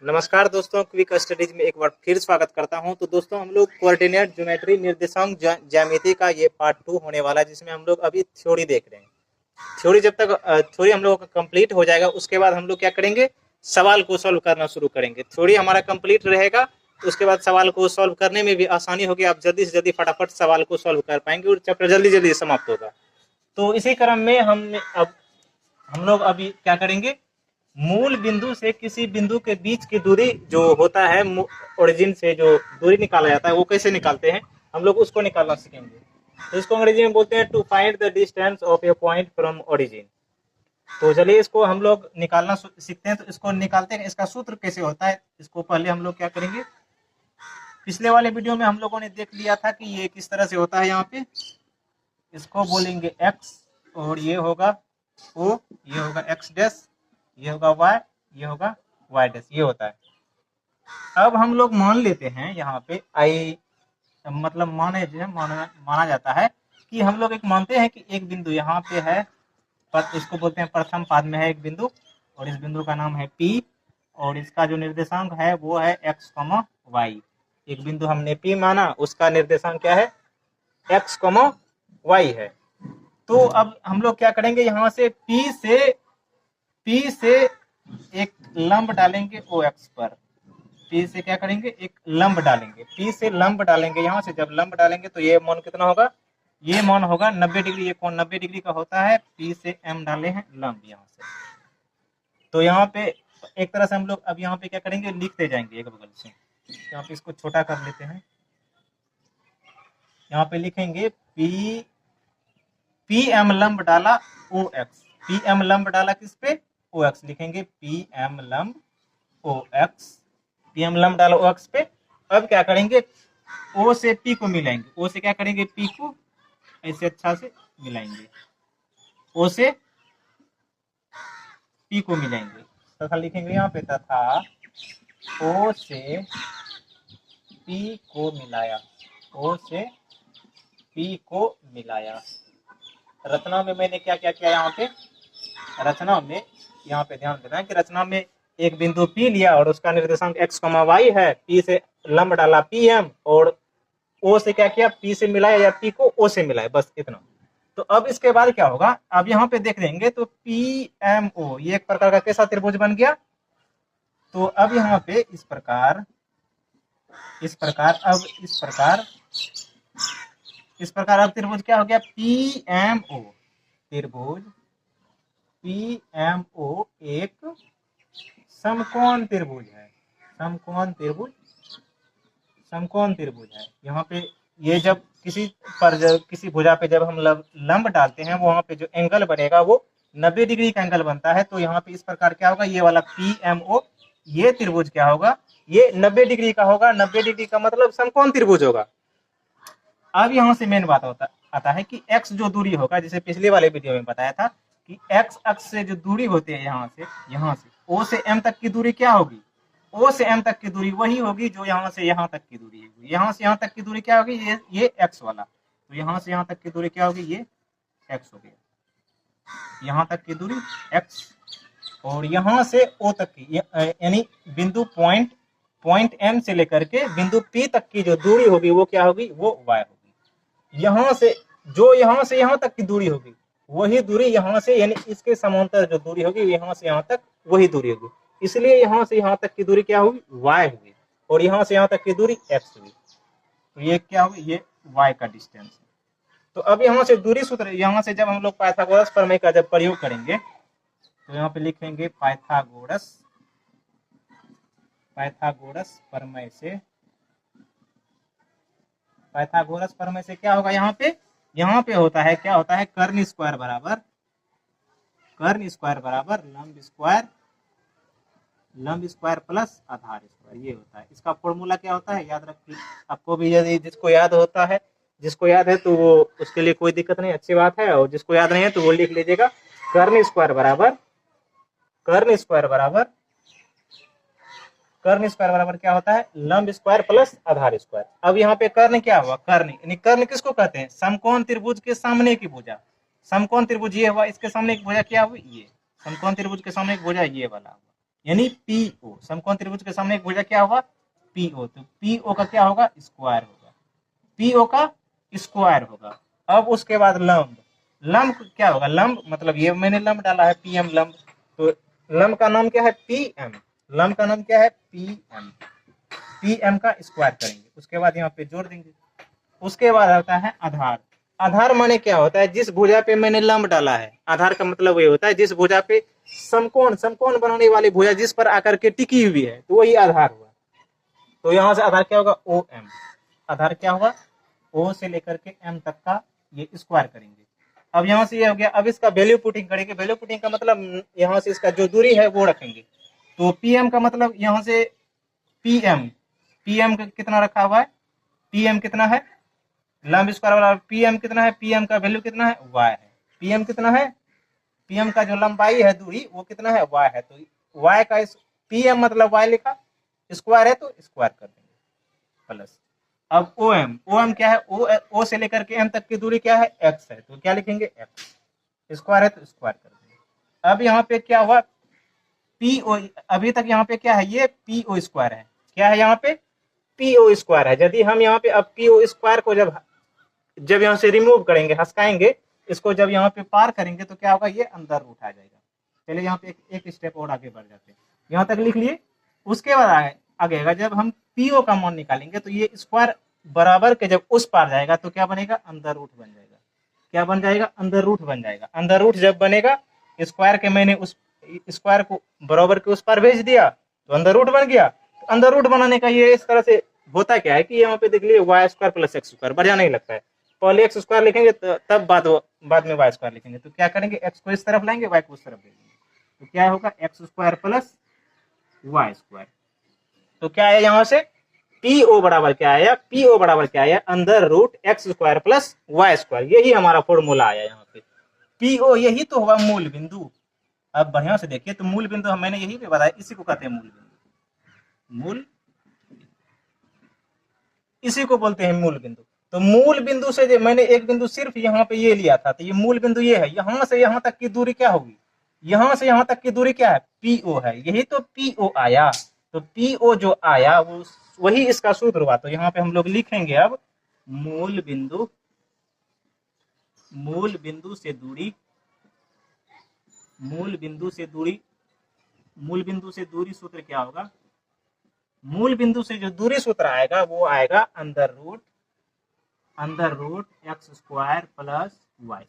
नमस्कार दोस्तों, quick studies में एक बार फिर स्वागत करता हूं। तो दोस्तों, हम लोग कोऑर्डिनेट ज्योमेट्री निर्देशांक ज्यामिति का ये पार्ट 2 होने वाला है, जिसमें हम लोग अभी थ्योरी देख रहे हैं। थ्योरी जब तक थ्योरी हम लोगों का कंप्लीट हो जाएगा, उसके बाद हम लोग क्या करेंगे, सवाल को सॉल्व करना शुरू करेंगे। थ्योरी हमारा कंप्लीट रहेगा तो उसके बाद सवाल को सॉल्व करने में भी आसानी होगी। आप जल्दी से जल्दी फटाफट सवाल को सॉल्व कर पाएंगे और चैप्टर जल्दी जल्दी समाप्त होगा। तो इसी क्रम में हम लोग अभी क्या करेंगे, मूल बिंदु से किसी बिंदु के बीच की दूरी जो होता है, ओरिजिन से जो दूरी निकाला जाता है, वो कैसे निकालते हैं हम लोग उसको निकालना सीखेंगे। तो इसको अंग्रेजी में बोलते हैं to find the distance of a point from origin. तो चलिए इसको हम लोग निकालना सीखते हैं। तो इसको निकालते हैं, इसका सूत्र कैसे होता है, इसको पहले हम लोग क्या करेंगे। पिछले वाले वीडियो में हम लोगों ने देख लिया था कि ये किस तरह से होता है। यहाँ पे इसको बोलेंगे x और ये होगा o, ये होगा x डैश, ये होगा y, ये होगा y डैश, ये होता है। अब हम लोग मान लेते हैं यहाँ पे i, मतलब माना जाता है कि हम लोग एक मानते हैं कि एक बिंदु यहाँ पे है, पर इसको बोलते हैं प्रथम पाद में है एक बिंदु, और इस बिंदु का नाम है P, और इसका जो निर्देशांक है वो है x, y। एक बिंदु हमने P माना, उसका निर्देशांक क्या है, x, y है। तो अब हम लोग क्या करेंगे, यहाँ से P से एक लंब डालेंगे OX पर। P से क्या करेंगे, एक लंब डालेंगे, P से लंब डालेंगे। यहाँ से जब लंब डालेंगे तो ये मान कितना होगा, ये मान होगा 90 डिग्री। ये कोण 90 डिग्री का होता है। P से M डाले हैं लंब यहाँ से। तो यहाँ पे एक तरह से हम लोग अब यहाँ पे क्या करेंगे, लिखते जाएंगे एक बगल से। यहाँ पे इसको छोटा कर लेते हैं। यहाँ पे लिखेंगे पी एम लंब डाला OX, पी एम लंब डाला किस पे, OX। लिखेंगे पी एम लंब OX, पी एम लंब डाला OX पे। अब क्या करेंगे, O से P को मिलाएंगे। O से क्या करेंगे, P को ऐसे अच्छा से मिलाएंगे, O से P को मिलाएंगे। तथा लिखेंगे यहाँ पे तथा O से P को मिलाया, O से P को मिलाया। रचना में मैंने क्या क्या किया, यहाँ पे रचना में, यहाँ पे ध्यान देना है कि रचना में एक बिंदु P लिया और उसका निर्देशांक x, y है। P से लंब डाला PM और O से क्या किया, P से मिलाया या P को O से मिलाया, बस इतना। तो अब इसके बाद क्या होगा, अब यहाँ पे देख लेंगे तो PMO ये एक प्रकार का कैसा त्रिभुज बन गया। तो अब यहाँ पे इस प्रकार अब त्रिभुज क्या हो गया, PMO। त्रिभुज PMO एक समकोण त्रिभुज है, समकोण त्रिभुज है। यहाँ पे ये जब किसी भुजा पे जब हम लंब डालते हैं, वहां पे जो एंगल बनेगा वो 90 डिग्री का एंगल बनता है। तो यहाँ पे इस प्रकार क्या होगा, ये वाला PMO ये त्रिभुज क्या होगा, ये 90 डिग्री का होगा। 90 डिग्री का मतलब समकोण त्रिभुज होगा। अब यहाँ से मेन बात आता है कि x जो दूरी होगा, जैसे पिछले वाले वीडियो में बताया था कि x अक्ष से जो दूरी होती है, यहाँ से O से M तक की दूरी क्या होगी, O से M तक की दूरी वही होगी जो यहाँ से यहाँ तक की दूरी होगी। यहाँ से यहाँ तक की दूरी क्या होगी, ये x वाला। तो यहाँ से यहाँ तक की दूरी क्या होगी, ये x हो गया, यहाँ तक की दूरी x। और यहाँ से O तक की, यानी बिंदु पॉइंट M से लेकर के बिंदु P तक की जो दूरी होगी वो क्या होगी, वो y होगी। यहाँ से यहाँ तक की दूरी होगी वही दूरी यहाँ से, यानी इसके समांतर जो दूरी होगी यहाँ से यहाँ तक वही दूरी होगी। इसलिए यहाँ से यहाँ तक की दूरी क्या होगी, y होगी, और यहाँ से यहाँ तक की दूरी x होगी। तो ये क्या होगी, ये y का डिस्टेंस है। तो अब यहाँ से दूरी सूत्र, यहाँ से जब हम लोग पाइथागोरस प्रमेय का जब प्रयोग करेंगे तो यहाँ पे लिखेंगे पाइथागोरस प्रमेय से क्या होगा, यहाँ पे होता है, क्या होता है, कर्ण स्क्वायर बराबर लंब स्क्वायर प्लस आधार स्क्वायर, ये होता है। इसका फॉर्मूला क्या होता है, याद रखिए। आपको भी यदि जिसको याद है तो वो उसके लिए कोई दिक्कत नहीं, अच्छी बात है। और जिसको याद नहीं है तो वो लिख लीजिएगा, कर्ण स्क्वायर बराबर क्या होता है, लंब स्क्वायर प्लस आधार स्क्वायर। अब यहाँ पे कर्ण क्या हुआ, कर्ण किसको कहते हैं, समकोण त्रिभुज के सामने की भुजा। समकोण त्रिभुज ये हुआ, इसके सामने एक भुजा क्या हुई, ये समकोण त्रिभुज के सामने एक भुजा ये वाला हुआ। यानी पीओ, समकोण त्रिभुज के सामने एक भुजा क्या होगा, पीओ, तो पीओ का क्या होगा, स्क्वायर होगा, पीओ का स्क्वायर होगा। अब उसके बाद लंब, लंब क्या होगा, लंब मतलब ये मैंने लंब डाला है पीएम लंब, तो लंब का नाम क्या है पीएम, लंब का नाम क्या है पीएम, पीएम का स्क्वायर करेंगे, उसके बाद यहाँ पे जोड़ देंगे। उसके बाद आता है आधार, आधार माने क्या होता है, जिस भुजा पे मैंने लंब डाला है, आधार का मतलब ये होता है जिस भुजा पे समकोण, समकोण बनाने वाली भुजा जिस पर आकर के टिकी हुई है, तो वही आधार हुआ। तो यहाँ से आधार क्या होगा, ओ एम, आधार क्या होगा, ओ से लेकर के एम तक का ये स्क्वायर करेंगे। अब यहाँ से ये हो गया, अब इसका वैल्यू पुटिंग करेंगे, वैल्यू पुटिंग का मतलब यहाँ से इसका जो दूरी है वो रखेंगे, तो पीएम का मतलब यहाँ से पीएम, पीएम कितना रखा हुआ है, पीएम कितना है, लंब स्क्वायर वाला पीएम कितना है, पीएम का वैल्यू कितना है, वाई है, पीएम कितना है, पीएम का जो लंबाई है दूरी वो कितना है, वाई है, तो वाई का पीएम मतलब वाई लिखा, स्क्वायर है तो स्क्वायर कर देंगे प्लस। अब ओ एम, ओ एम क्या है, ओ से लेकर के एम तक की दूरी क्या है, एक्स है, तो क्या लिखेंगे एक्स, स्क्वायर है तो स्क्वायर कर देंगे। अब यहाँ पे क्या हुआ, पीओ, अभी तक यहाँ पे क्या है, ये पीओ स्क्वायर है, क्या है यहाँ पे पीओ स्क्वायर है। यदि हम यहाँ पे अब पीओ स्क्वायर को जब यहाँ से रिमूव करेंगे, हस्काएंगे इसको, जब यहाँ पे पार करेंगे तो क्या होगा, ये अंदर रूट आ जाएगा। चलिए यहाँ पे एक स्टेप और आगे बढ़ जाते हैं, यहाँ तक लिख लिए। उसके बाद आगे आएगा, जब हम पीओ का मान निकालेंगे तो ये स्क्वायर बराबर के जब उस पार जाएगा तो क्या बनेगा, अंदर रूट बन जाएगा, क्या बन जाएगा, अंदर रूट बन जाएगा। अंदर रूट जब बनेगा, स्क्वायर के मैंने उस स्क्वायर को बराबर के उस पार भेज दिया तो अंदर रूट बन गया। तो अंदर रूट बनाने का ये इस तरह से होता क्या है कि यहाँ पे देख लिए y square plus x square, बढ़िया नहीं लगता है, पहले एक्स स्क्वायर लिखेंगे तब बाद में वाई स्क्वायर लिखेंगे, तो क्या करेंगे, एक्स को इस तरफ लाएंगे, वाई को उस तरफ भेजेंगे, तो क्या होगा, x square plus y square. तो क्या है यहाँ से पीओ बराबर क्या आया, पीओ बराबर क्या आया, अंदर root x square plus y square, यही हमारा फॉर्मूला आया यहाँ पे। पीओ यही तो हुआ मूल बिंदु। अब बढ़िया से देखिए, तो मूल बिंदु मैंने यही पे बताया, इसी को कहते हैं मूल बिंदु, मूल इसी को बोलते हैं मूल बिंदु। तो मूल बिंदु से जो मैंने एक बिंदु सिर्फ यहाँ पे ये लिया था, तो ये मूल बिंदु ये है, यहाँ से यहाँ तक की दूरी क्या होगी, यहाँ से यहाँ तक की दूरी क्या है, पीओ है, यही तो पीओ आया। तो पीओ जो आया वो वही इसका सूत्र हुआ। तो यहाँ पे हम लोग लिखेंगे अब मूल बिंदु, मूल बिंदु से दूरी, मूल बिंदु से दूरी, मूल बिंदु से दूरी सूत्र क्या होगा, मूल बिंदु से जो दूरी सूत्र आएगा वो आएगा अंदर root x square plus y,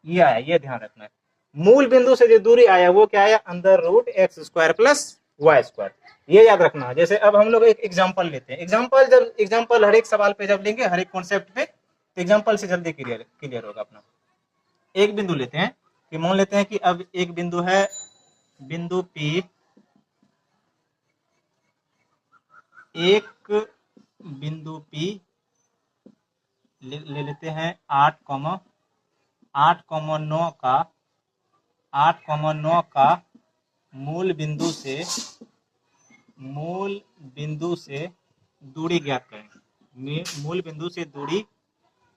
ये आया, ये ध्यान रखना है। मूल बिंदु से जो दूरी आया वो क्या आया, अंदर root x square plus y square, ये याद रखना। जैसे अब हम लोग एक एग्जांपल लेते हैं, एग्जांपल हर एक सवाल पे जब लेंगे, हर एक कॉन्सेप्ट पे, तो एग्जांपल से जल्दी क्लियर होगा अपना। एक बिंदु लेते हैं कि मान लेते हैं कि अब एक बिंदु है, बिंदु P, एक बिंदु P ले लेते हैं 8,9 का मूल बिंदु से दूरी ज्ञात करें, मूल बिंदु से दूरी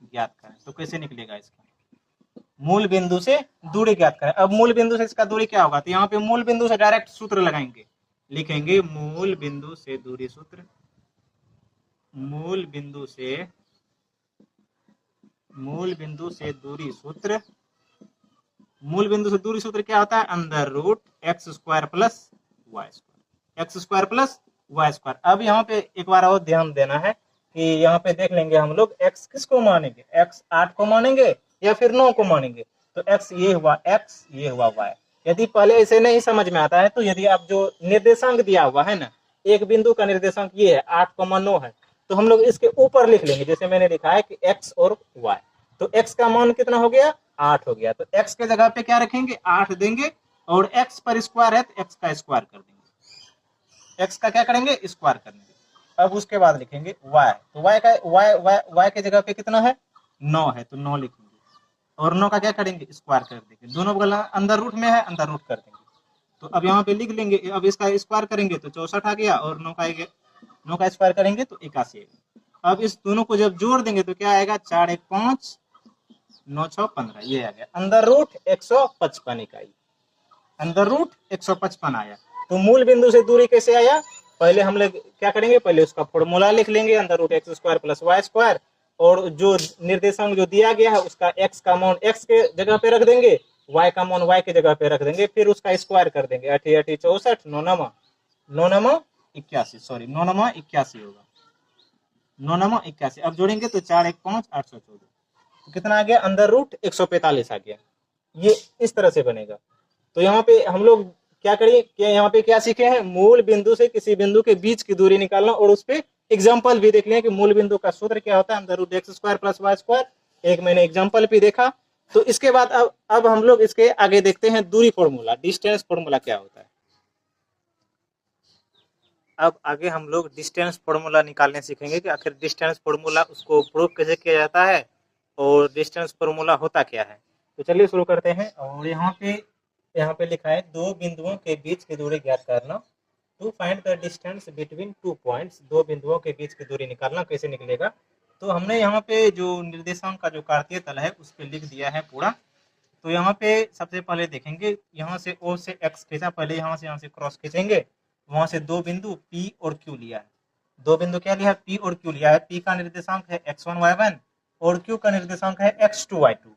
ज्ञात करें। तो कैसे निकलेगा इसका, मूल बिंदु से दूरी ज्ञात करें। अब मूल बिंदु से इसका दूरी क्या होगा, तो यहाँ पे मूल बिंदु से डायरेक्ट सूत्र लगाएंगे, लिखेंगे मूल बिंदु से दूरी सूत्र, मूल बिंदु से दूरी सूत्र, मूल बिंदु से दूरी सूत्र क्या होता है, अंदर root x square plus y square, x square plus y square. अब यहाँ पे एक बार और ध्यान देना है कि यहाँ पे देख लेंगे हम लोग एक्स किसको मानेंगे, एक्स 8 को मानेंगे या फिर 9 को मानेंगे। तो एक्स ये हुआ एक्स, ये हुआ वाई। यदि पहले ऐसे नहीं समझ में आता है तो यदि आप जो निर्देशांक दिया हुआ है ना, एक बिंदु का निर्देशांक ये है 8,9 है, तो हम लोग इसके ऊपर लिख लेंगे, जैसे मैंने लिखा है कि एक्स और वाई। तो एक्स का मान कितना हो गया, 8 हो गया, तो एक्स के जगह पे क्या रखेंगे, 8 देंगे, और एक्स पर स्क्वायर है तो एक्स का स्क्वायर कर देंगे, एक्स का क्या करेंगे, स्क्वायर कर देंगे। अब उसके बाद लिखेंगे वाई, तो वाई के जगह पे कितना है, 9 है, तो 9 लिखेंगे, और 9 का क्या करेंगे, स्क्वायर कर देंगे, दोनों बगल अंदर रूट में है, अंदर रूट कर देंगे। तो अब यहाँ पे लिख लेंगे, अब इसका स्क्वायर करेंगे तो 64 आ गया, और 9 का स्क्वायर करेंगे तो 81 आएगा। अब इस दोनों को जब जोड़ देंगे तो क्या आएगा, 4 1 5 9 6 15, ये आ गया अंदर रूट 155 इकाई, अंदर रूट 155 आया। तो मूल बिंदु से दूरी कैसे आया, पहले हम लोग क्या करेंगे, पहले उसका फॉर्मूला लिख लेंगे, अंदर root x square plus y square, और जो निर्देशांक जो दिया गया है उसका एक्स का मान एक्स के जगह पे रख देंगे, वाई का मान वाई के जगह पे रख देंगे, फिर उसका स्क्वायर कर देंगे। 88 64 9 नमा 81, सॉरी 9 नमा 81 होगा, 9 नमा 81। अब जोड़ेंगे तो 4 1 5 814, तो कितना आ गया, अंदर रूट 145 आ गया। ये इस तरह से बनेगा। तो यहाँ पे हम लोग क्या करिए कि यहाँ पे क्या सीखे हैं, मूल बिंदु से किसी बिंदु के बीच की दूरी निकालना, और उस पे एग्जाम्पल भी देख लें कि मूल बिंदु का सूत्र क्या होता है, अंदर root x square plus y square. एक मैंने एग्जाम्पल भी देखा। तो इसके बाद अब हम लोग इसके आगे देखते हैं दूरी फॉर्मूला, डिस्टेंस फॉर्मूला क्या होता है। अब आगे हम लोग डिस्टेंस फॉर्मूला निकालने सीखेंगे कि आखिर डिस्टेंस फॉर्मूला उसको प्रूव कैसे किया जाता है और डिस्टेंस फॉर्मूला होता क्या है। तो चलिए शुरू करते हैं। और यहाँ पे लिखा है दो बिंदुओं के बीच की दूरी ज्ञात करना, to find the distance between two points. दो बिंदुओं के बीच की दूरी निकालना, कैसे निकलेगा। तो हमने यहाँ पे जो निर्देशांक का जो कार्तीय तल है उस पर लिख दिया है पूरा। तो यहाँ पे सबसे पहले देखेंगे, यहाँ से ओ से एक्स खींचा, पहले यहाँ से क्रॉस खींचेंगे, वहां से दो बिंदु P और Q लिया है। दो बिंदु क्या लिया है, P और Q लिया है। P का निर्देशांक है x1 y1 और Q का निर्देशांक है x2 y2,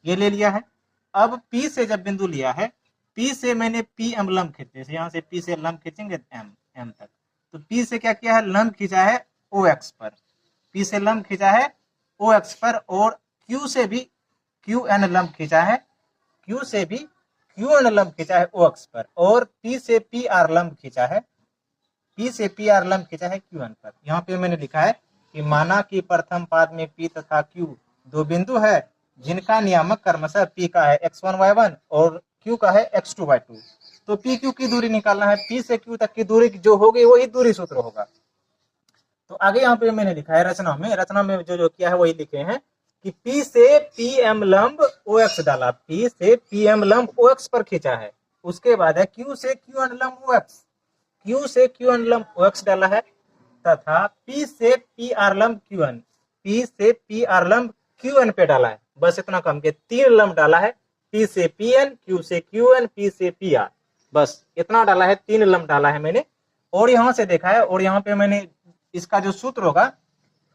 ये ले लिया है। अब P से जब बिंदु लिया है, P से मैंने PM लंब खींचे, यहाँ से P से लंब खींचेंगे M तक। तो P से क्या किया है, लंब खींचा है OX पर, P से लंब खींचा है OX पर, और Q से भी QN लंब खींचा है, Q से भी QN लंब खींचा है OX पर, और P से PR लंब खींचा है, P से PR लंब खींचा है QN पर। यहाँ पे मैंने लिखा है कि माना कि प्रथम पाद में P तथा Q दो बिंदु है जिनका नियामक क्रमशः P का है x1 y1 और Q का है x2 y2। तो P Q की दूरी निकालना है, P से Q तक की दूरी जो होगी वही दूरी सूत्र होगा। तो आगे यहाँ पे मैंने लिखा है रचना में जो किया है वही लिखे हैं कि P से PM लंब OX डाला, P से PM लंब OX पर खींचा है। उसके बाद है Q से QN लंब OX, Q से QN लंब OX डाला है, तथा P से PR लंब QN, P से PR लंब QN पे डाला है। बस इतना कम के 3 लंब डाला है, P से PN, Q से QN, P से PR, बस इतना डाला है, 3 लंब डाला है मैंने। और यहाँ से देखा है, और यहाँ पे मैंने इसका जो सूत्र होगा,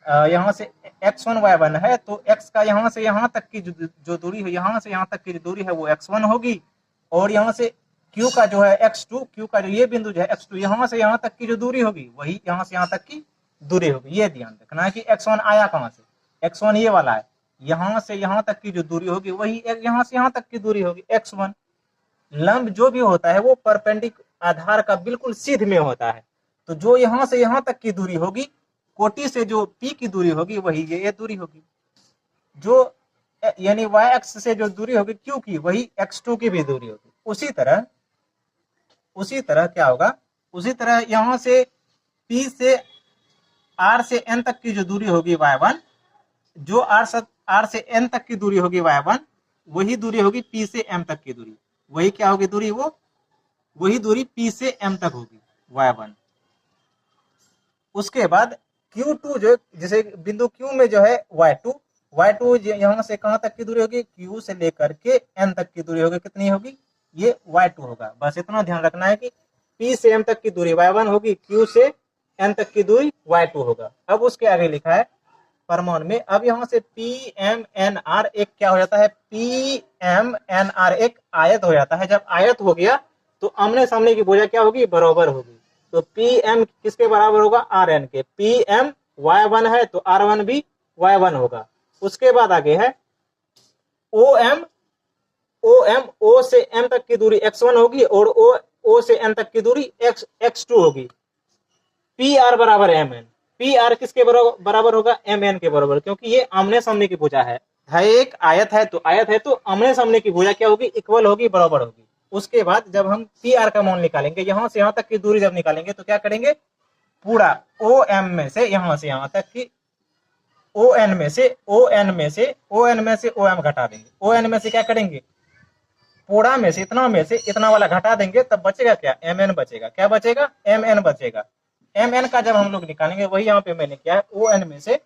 यहाँ से x1 y1 है, तो x का यहाँ से यहाँ तक की जो दूरी है, यहाँ से यहाँ तक की जो दूरी है वो x1 होगी, और यहाँ से q का जो है x2, q का जो ये बिंदु जो है x2, यहाँ से यहाँ तक की जो दूरी होगी वही यहाँ से यहाँ तक की दूरी होगी। ये ध्यान रखना है कि x1 आया कहाँ से, x1 ये वाला है, यहाँ से यहाँ तक की जो दूरी होगी वही यहाँ से यहाँ तक की दूरी होगी x1। लंब जो भी होता है वो परपेंडिकुलर आधार का बिल्कुल सीध में होता है, तो जो यहाँ से यहाँ तक की दूरी होगी, कोटि से जो P की दूरी होगी वही ये दूरी होगी। जो यानी y एक्स से जो दूरी होगी Q की, वही x2 की भी दूरी होगी। उसी तरह क्या होगा, उसी तरह यहाँ से P से R से N तक की जो दूरी होगी y1, जो R से N तक की दूरी होगी y1, वही दूरी होगी P से M तक की दूरी। वही क्या होगी दूरी, वही दूरी P से M तक होगी y1। उसके बाद Q2 जो जैसे बिंदु Q में जो है y2 यहाँ से कहाँ तक की दूरी होगी, Q से लेकर के N तक की दूरी होगी, कितनी होगी, ये y2 होगा। बस इतना ध्यान रखना है कि P से M तक की दूरी y1 होगी, Q से N तक की दूरी y2 होगा। अब उसके आगे लिखा है परमाणु में, अब यहाँ से PMNR एक क्या हो जाता है, PMNR एक आयत हो जाता है। जब आयत हो गया तो आमने सामने की भुजा क्या होगी, बराबर होगी। तो PM किसके बराबर होगा, RN के। PM y1 है तो R1 भी y1 होगा। उसके बाद आगे है OM O से M तक की दूरी x1 होगी, और O से N तक की दूरी x2 होगी। PR बराबर MN, PR किसके बराबर होगा, MN के बराबर, क्योंकि ये आमने सामने की भुजा है। एक आयत है तो आमने सामने की भुजा क्या होगी, इक्वल होगी, बराबर होगी। उसके बाद जब हम PR का मान निकालेंगे, यहाँ से यहाँ तक की दूरी जब निकालेंगे तो क्या करेंगे, पूरा OM में से यहाँ से यहाँ तक की ON में से OM घटा देंगे। ON में से क्या करेंगे, पूरा में से इतना वाला घटा देंगे, तब बचेगा क्या, MN बचेगा। क्या बचेगा, MN बचेगा। MN का जब हम लोग निकालेंगे, वही यहाँ पे मैंने किया है, ON में से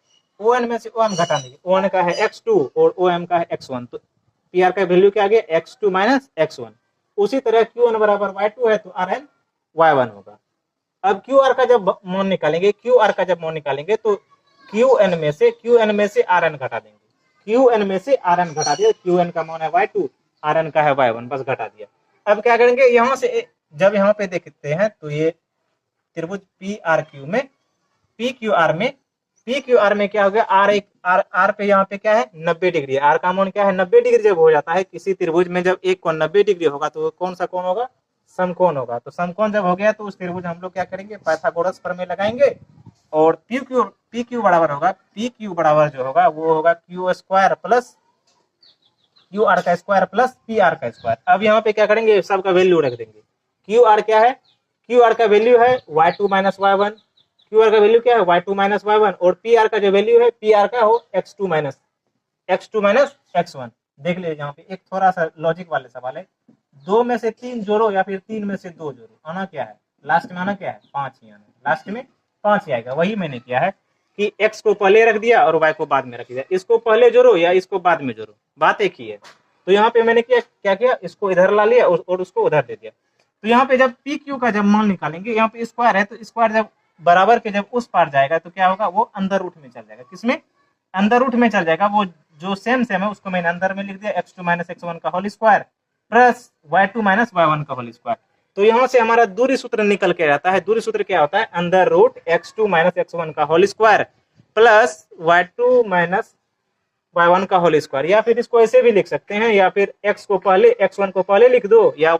OM घटा देंगे। ON का है x2 और OM का है x1, तो PR का वैल्यू क्या आ गया, x2 माइनस x1। उसी तरह Q1 बराबर y2 है तो RN y1 होगा। अब क्यू आर का जब मान निकालेंगे, क्यू आर का जब मान निकालेंगे तो क्यू एन में से आर एन घटा देंगे, क्यू एन में से आर एन घटा दिया, क्यू एन का मान है y2, आर एन का है y1, बस घटा दिया। अब क्या करेंगे, यहां से जब यहाँ पे देखते हैं तो ये त्रिभुज पी आर क्यू में, पी क्यू आर में क्या हो गया, आर पे यहाँ पे क्या है 90 डिग्री, आर का मान क्या है 90 डिग्री। जब हो जाता है किसी त्रिभुज में, जब एक कोण 90 डिग्री होगा तो कौन सा कोण होगा, समकोण होगा। तो समकोण जब हो गया तो उस त्रिभुज हम लोग क्या करेंगे, पाइथागोरस प्रमेय लगाएंगे और पी क्यू बराबर होगा, पी क्यू बराबर जो होगा वो होगा Q square plus Q R का स्क्वायर प्लस पी आर का स्क्वायर। अब यहाँ पे क्या करेंगे, सबका वैल्यू रख देंगे। क्यू आर क्या है, क्यू आर का वैल्यू है y2 minus y1, Q R का वैल्यू क्या है y2 माइनस y1, और पी आर का जो वैल्यू है, पी आर का हो x2 माइनस x1। देख लीजिए यहाँ पे एक थोड़ा सा लॉजिक वाले सवाल है, 2 में से 3 जोड़ो या फिर 3 में से 2 जोड़ो, आना क्या है, लास्ट में आना क्या है 5 ही आना, लास्ट में 5 ही आएगा। वही मैंने किया है कि x को पहले रख दिया और y को बाद में रख दिया, इसको पहले जोड़ो या इसको बाद में जोड़ो, बात एक ही है। तो यहाँ पे मैंने क्या किया, इसको इधर ला लिया और उसको उधर दे दिया। तो यहाँ पे जब पी क्यू का जब मान निकालेंगे, यहाँ पे स्क्वायर है तो स्क्वायर जब बराबर के जब उस पार जाएगा तो क्या होगा, वो अंदर रूट में चल जाएगा। किसमें, अंदर रूट में चल जाएगा। वो जो सेम है उसको मैंने अंदर में लिख दिया, x2 माइनस x1 का whole square plus y2 minus y1 का होल स्क्वायर। तो यहाँ से हमारा दूरी सूत्र निकल के आता है। दूरी सूत्र क्या होता है, अंदर रूट x2 माइनस x1 का whole square plus y2 minus y1 का होल स्क्वायर। या फिर इसको ऐसे भी लिख सकते हैं, या फिर x1 को पहले लिख दो या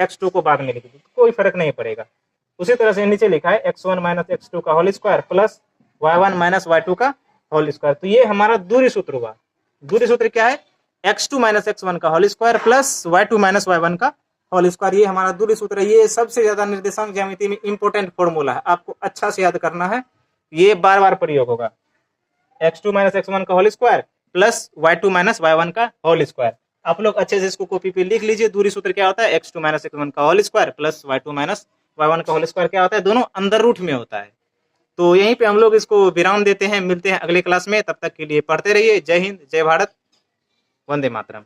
x2 को बाद में लिख दो, कोई फर्क नहीं पड़ेगा। उसी तरह से नीचे लिखा है x1 माइनस x2 का whole square plus y1 minus y2 का होल स्क्वायर। तो ये हमारा दूरी सूत्र हुआ। दूरी सूत्र क्या है, x2 माइनस x1 का whole square plus y2 minus y1 का होल स्क्वायर। ये हमारा दूरी सूत्र है। ये सबसे ज्यादा निर्देशांक ज्यामिति में इंपॉर्टेंट फॉर्मूला है, आपको अच्छा से याद करना है, ये बार बार प्रयोग होगा। x2 माइनस x1 का whole square plus y2 minus y1 का होल स्क्वायर। आप लोग अच्छे से इसको कॉपी पे लिख लीजिए। दूरी सूत्र क्या होता है, x2 माइनस x1 का whole square plus y2 minus y1 का होल स्क्वायर क्या होता है, दोनों अंदर रूट में होता है। तो यहीं पे हम लोग इसको विराम देते हैं, मिलते हैं अगले क्लास में। तब तक के लिए पढ़ते रहिए। जय हिंद, जय भारत, वंदे मातरम।